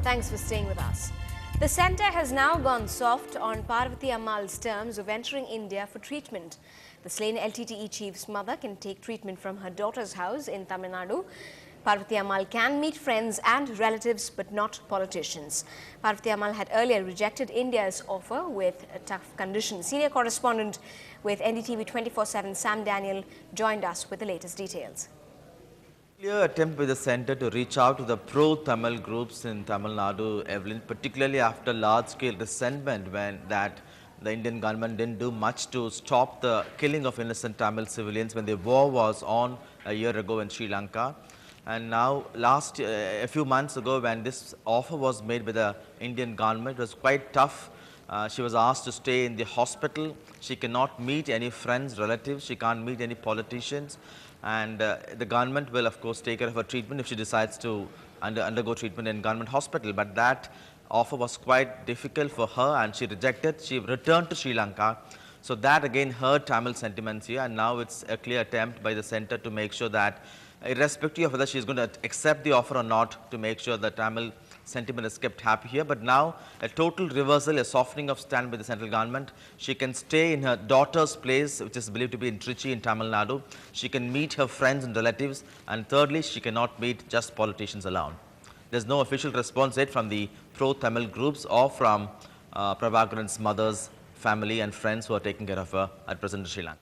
Thanks for staying with us. The centre has now gone soft on Parvati Ammal's terms of entering India for treatment. The slain LTTE chief's mother can take treatment from her daughter's house in Tamil Nadu. Parvati Ammal can meet friends and relatives but not politicians. Parvati Ammal had earlier rejected India's offer with tough conditions. Senior correspondent with NDTV 24/7 Sam Daniel joined us with the latest details. Clear attempt by the centre to reach out to the pro-Tamil groups in Tamil Nadu, Evelyn, particularly after large-scale resentment when the Indian government didn't do much to stop the killing of innocent Tamil civilians when the war was on a year ago in Sri Lanka. And now, a few months ago, when this offer was made by the Indian government, it was quite tough. She was asked to stay in the hospital. She cannot meet any friends, relatives. She can't meet any politicians. And the government will, of course, take care of her treatment if she decides to undergo treatment in government hospital. But that offer was quite difficult for her, and she rejected. She returned to Sri Lanka. So that again hurt Tamil sentiments here, and now it's a clear attempt by the centre to make sure that, irrespective of whether she is going to accept the offer or not, to make sure that Tamil sentiment is kept happy here. But now a total reversal, a softening of stand by the central government. She can stay in her daughter's place, which is believed to be in Trichy in Tamil Nadu. She can meet her friends and relatives. And thirdly, she cannot meet just politicians alone. There's no official response yet from the pro-Tamil groups or from Prabhakaran's mother's family and friends who are taking care of her at present in Sri Lanka.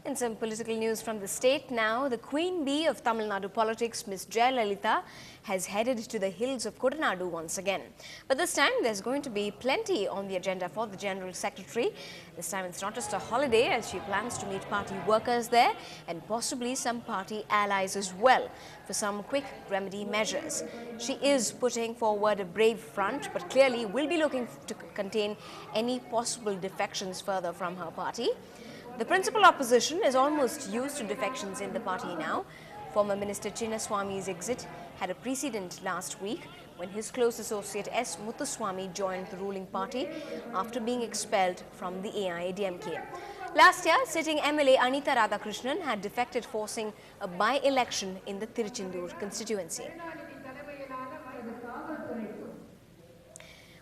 In some political news from the state now, the Queen Bee of Tamil Nadu politics, Ms. Jayalalitha, has headed to the hills of Kodinadu once again. But this time, there's going to be plenty on the agenda for the General Secretary. This time, it's not just a holiday, as she plans to meet party workers there and possibly some party allies as well for some quick remedy measures. She is putting forward a brave front, but clearly will be looking to contain any possible defections further from her party. The principal opposition is almost used to defections in the party now. Former Minister Chinnaswamy's exit had a precedent last week when his close associate S. Muthuswamy joined the ruling party after being expelled from the AIADMK. Last year, sitting MLA Anita Radhakrishnan had defected, forcing a by-election in the Tiruchendur constituency.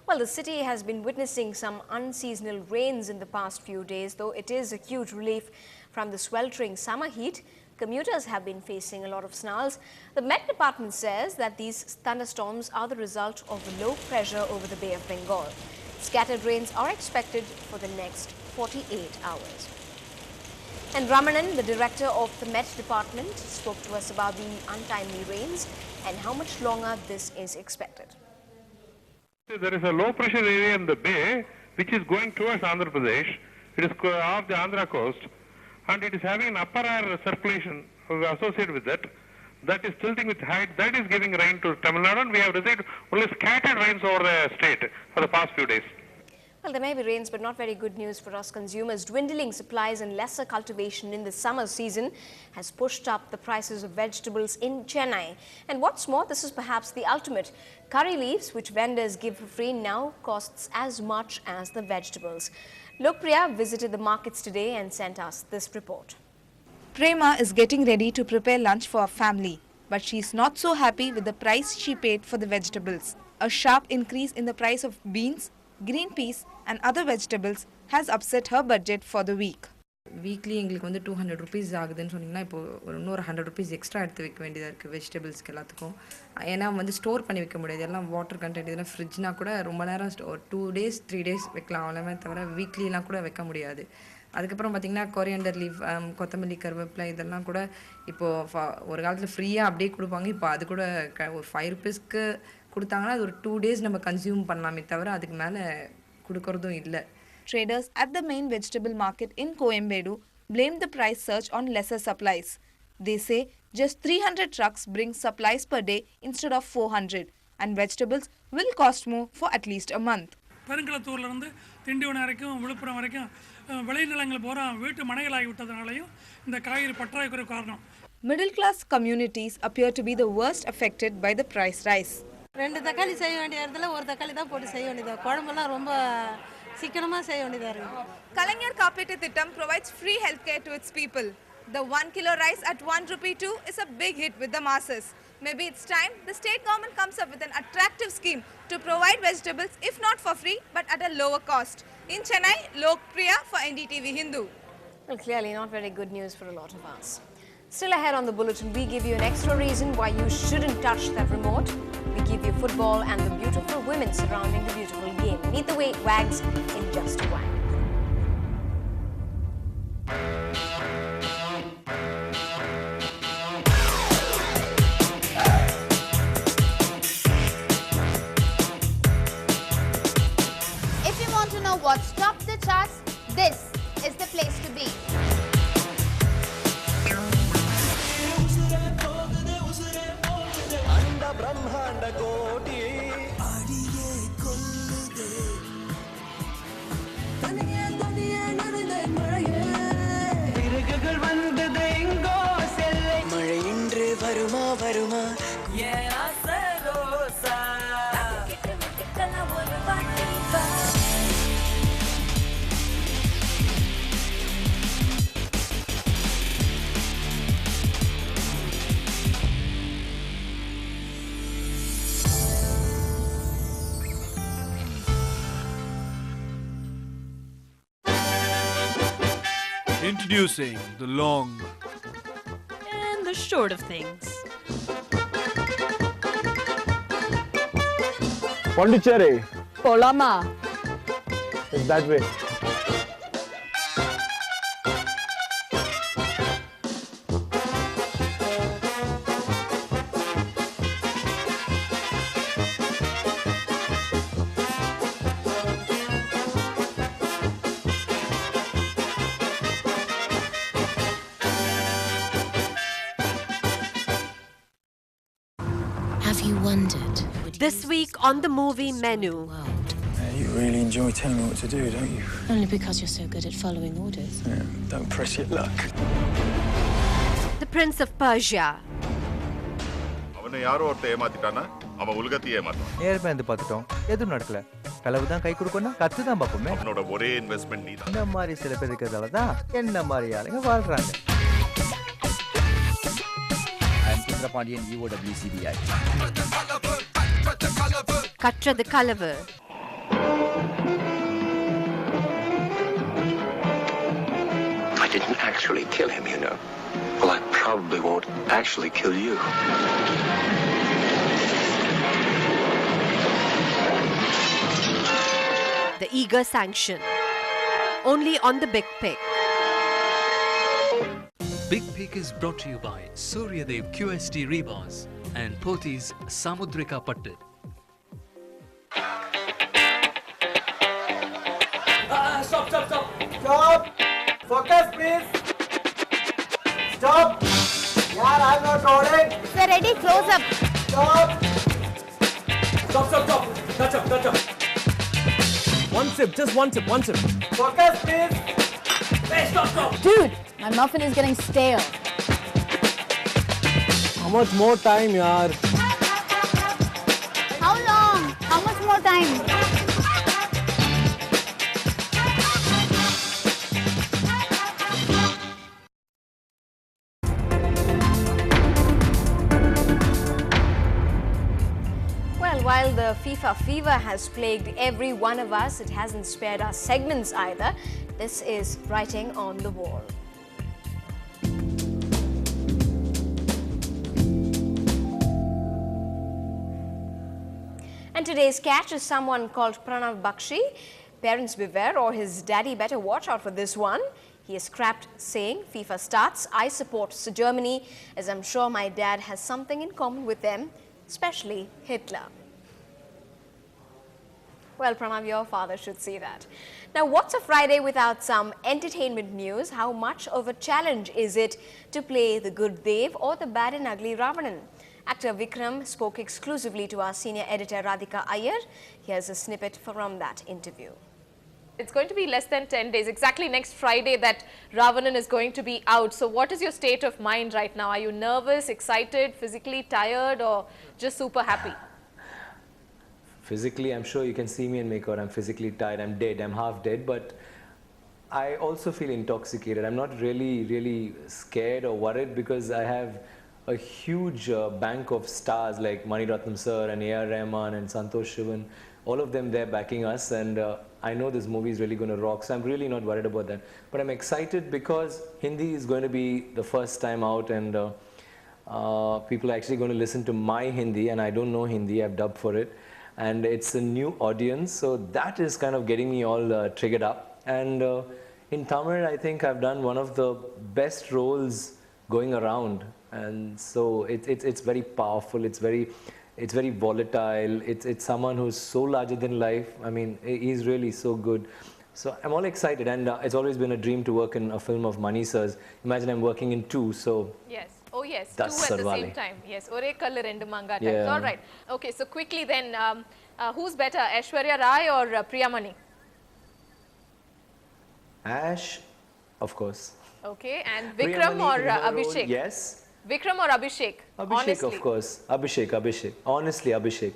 Well, the city has been witnessing some unseasonal rains in the past few days, though it is a huge relief from the sweltering summer heat. Commuters have been facing a lot of snarls. The Met Department says that these thunderstorms are the result of low pressure over the Bay of Bengal. Scattered rains are expected for the next 48 hours. And Ramanan, the director of the Met Department, spoke to us about the untimely rains and how much longer this is expected. There is a low pressure area in the bay which is going towards Andhra Pradesh. It is off the Andhra coast, and it is having an upper air circulation associated with that. That is tilting with height. That is giving rain to Tamil Nadu, and we have received only scattered rains over the state for the past few days. Well, there may be rains, but not very good news for us consumers. Dwindling supplies and lesser cultivation in the summer season has pushed up the prices of vegetables in Chennai. And what's more, this is perhaps the ultimate. Curry leaves, which vendors give for free, now costs as much as the vegetables. Lokpriya visited the markets today and sent us this report. Prema is getting ready to prepare lunch for her family, but she's not so happy with the price she paid for the vegetables. A sharp increase in the price of beans, green peas and other vegetables has upset her budget for the week. Weekly எங்களுக்கு வந்து 200 rupees ஆகுதுன்னு சொன்னீங்கன்னா இப்போ ஒரு 100 rupees extra எடுத்து வைக்க வேண்டியதாக இருக்குது வெஜிடபிள்ஸ்க்கு எல்லாத்துக்கும். ஏன்னா வந்து ஸ்டோர் பண்ணி வைக்க முடியாது, எல்லாம் வாட்டர் கண்டென்ட் இதெல்லாம் ஃப்ரிட்ஜ்னா கூட ரொம்ப நேரம் ஒரு 2 days 3 days வைக்கலாம், அவ்வளோமே தவிர வீக்லிலாம் கூட வைக்க முடியாது. அதுக்கப்புறம் பார்த்திங்கன்னா கொரியண்டர் லீஃப், கொத்தமல்லி, கருவேப்பிலை இதெல்லாம் கூட இப்போது ஒரு காலத்தில் ஃப்ரீயாக அப்படியே கொடுப்பாங்க. இப்போ அது கூட ஒரு 5 rupeesக்கு கொடுத்தாங்கன்னா அது ஒரு 2 days நம்ம கன்சியூம் பண்ணலாமே தவிர அதுக்கு மேலே கொடுக்கறதும் இல்லை. Traders at the main vegetable market in Coimbatore blame the price surge on lesser supplies. They say just 300 trucks bring supplies per day instead of 400, and vegetables will cost more for at least a month. பெருங்களத்தூர்ல இருந்து திண்டிவனம் வரைக்கும் விழுப்புரம் வரைக்கும் விளைநிலங்கள் போற வீட்டு மனைகளாகி விட்டதனாலயும் இந்த காய்கறி பற்றாக்குறை காரணம். Middle class communities appear to be the worst affected by the price rise. ரெண்டு தக்காளி செய்ய வேண்டிய இடத்துல ஒரு தக்காளி தான் போட்டு செய்ய வேண்டியது. குழம்பெல்லாம் ரொம்ப சீக்கிரமா செய்ய வேண்டியதா இருக்கு. Kalaignar Kaappeetu Thittam provides free healthcare to its people. The 1 kilo rice at 1 rupee too is a big hit with the masses. Maybe it's time the state government comes up with an attractive scheme to provide vegetables, if not for free, but at a lower cost. In Chennai, Lokpriya for Ndtv-Hindu. Well, clearly not very good news for a lot of us. Still ahead on the bulletin, we give you an extra reason why you shouldn't touch that remote. We give you football and the beautiful women surrounding the beautiful game. Meet the way it wags in just a while. If you want to know what's topped the charts, this is the place to be. Introducing the long and the short of things. Pondicherry. Polama. It's that way. Have you wondered? This week on the movie menu. You really enjoy telling me what to do, don't you? Only because you're so good at following orders. Yeah, don't press your luck. The Prince of Persia. அவனை யாரோ ஒருத்த ஏமாத்திட்டானா அவன் உலகத்தை ஏமாத்துவான். ஏர்பேந்து பார்த்துட்டோம் எதுவும் நடக்கல கலவு தான் கை கொடுக்கணும் கத்து தான் பார்ப்போமே அவனோட ஒரே இன்வெஸ்ட்மெண்ட் நீதான். இந்த மாதிரி சில பேர் இருக்கிறதால தான் என்ன மாதிரி ஆளுங்க வாழ்றாங்க. Pandian EOWCBI. கற்றது களவு. I didn't actually kill him, you know. Well, I probably won't actually kill you. The eager sanction. Only on the Big Pick. Big Peak is brought to you by Suryadev QST Rebars and Pothys Samudrika Pattu. Stop! Focus, please! Stop! Yeah, I'm not rolling! Sir, ready? Close up! Stop! Stop! Touch up! One sip, just one sip. Focus, please! Hey, stop! Dude, my muffin is getting stale. How much more time, yaar? How long? How much more time? Well, while the FIFA fever has plagued every one of us, it hasn't spared our segments either. This is writing on the wall. And today's catch is someone called Pranav Bakshi. Parents beware, or his daddy better watch out for this one. He is scrapped saying, FIFA starts, I support Germany, as I'm sure my dad has something in common with them, especially Hitler. Well, Pranav, your father should see that. Now, what's a Friday without some entertainment news? How much of a challenge is it to play the good Dev or the bad and ugly Ravanan? Actor Vikram spoke exclusively to our senior editor Radhika Iyer. Here's a snippet from that interview. It's going to be less than 10 days, exactly next Friday, that Ravanan is going to be out. So what is your state of mind right now? Are you nervous, excited, physically tired, or just super happy? Physically, I'm sure you can see me and make out I'm physically tired, I'm dead, I'm half dead, but I also feel intoxicated. I'm not really scared or worried because I have a huge bank of stars like Mani Ratnam sir and A.R. Rahman and Santosh Shivan, all of them there backing us, and I know this movie is really going to rock, so I'm really not worried about that. But I'm excited because Hindi is going to be the first time out, and people are actually going to listen to my Hindi, and I don't know Hindi, I've dubbed for it, and it's a new audience, so that is kind of getting me all triggered up. And in Tamil, I think I've done one of the best roles going around, and so it's very powerful, it's very volatile, it's someone who's so larger than life. I mean, he's really so good. So I'm all excited, and it's always been a dream to work in a film of Mani sir's. Imagine I'm working in 2, so... Yes. Oh yes, That's 2 at the Sarvale. same time. Yes, Ore Kallu Rendu Manga types. Yeah. All right. Okay, so quickly then, who's better, Aishwarya Rai or Priyamani? Ash, of course. Okay, and Vikram Priyamani or in her role, Abhishek? yes. Vikram or Abhishek? Abhishek, Honestly. of course. Abhishek. Honestly, Abhishek.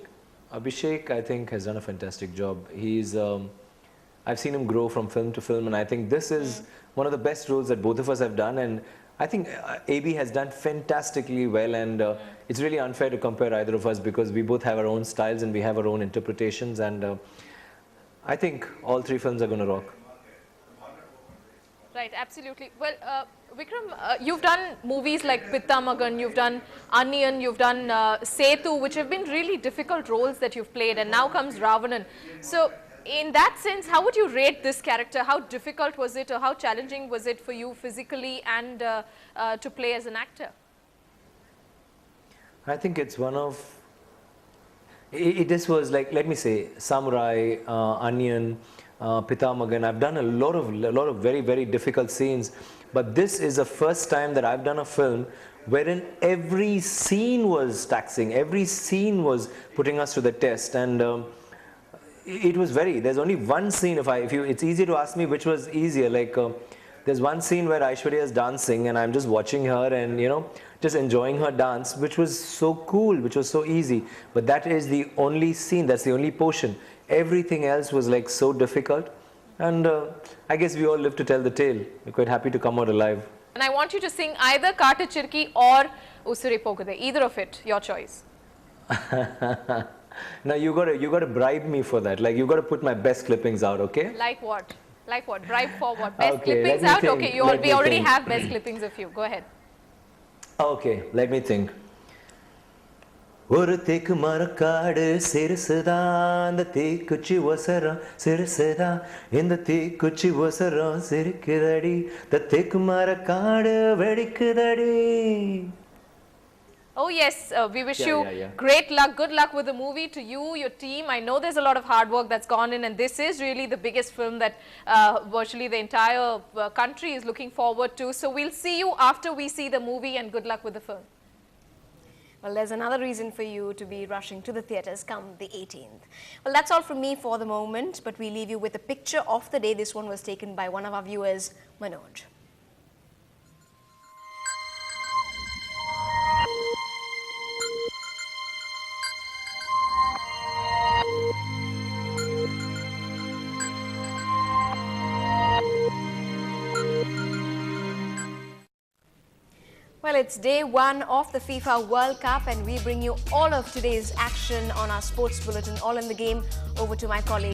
Abhishek, I think, has done a fantastic job. He's, I've seen him grow from film to film, and I think this is one of the best roles that both of us have done. And I think AB has done fantastically well, and it's really unfair to compare either of us because we both have our own styles and we have our own interpretations. And I think all 3 films are going to rock. Right, absolutely. Well, Vikram, you've done movies like Pitta Magan, you've done Onion, you've done Setu, which have been really difficult roles that you've played, and now comes Ravanan. So, in that sense, how would you rate this character? How difficult was it, or how challenging was it for you physically and to play as an actor? I think it's one of... This was like, let me say, Samurai, Onion, Pitta Magan. I've done a lot of very, very difficult scenes, but this is the first time that I've done a film wherein every scene was taxing, every scene was putting us to the test, and it was there's only one scene, it's easy to ask me which was easier, like there's one scene where Aishwarya is dancing and I'm just watching her and, you know, just enjoying her dance, which was so cool, which was so easy, but that is the only scene, that's the only portion. Everything else was like so difficult, and I guess we all live to tell the tale. We're quite happy to come out alive. And I want you to sing either Kaatu Chirki or Usure Pogade, either of it, your choice. Now you gotta bribe me for that. Like, you gotta put my best clippings out, okay? Like what? Like what? Bribe for what? Best Okay, clippings let me out? think, Okay, let we me already think. have best clippings of you. Go ahead. Okay, let me think. ஒரு தேக்கு மரக்காடு சிறுசுதான், அந்த தீக்குச்சி ஒசரம் சிறுசுதான், இந்த தீக்குச்சி ஒசரம் சிரிக்குதடி, இந்த தேக்கு மரக்காடு வெடிக்குதடி. Oh yes, we wish you yeah. great luck, good luck with the movie to you, your team. I know there's a lot of hard work that's gone in, and this is really the biggest film that virtually the entire country is looking forward to. So we'll see you after we see the movie, and good luck with the film. Well, there's another reason for you to be rushing to the theatres come the 18th. Well, that's all from me for the moment, but we leave you with a picture of the day. This one was taken by one of our viewers, Manoj. Well, it's day 1 of the FIFA World Cup, and we bring you all of today's action on our sports bulletin, All in the Game. Over to my colleague.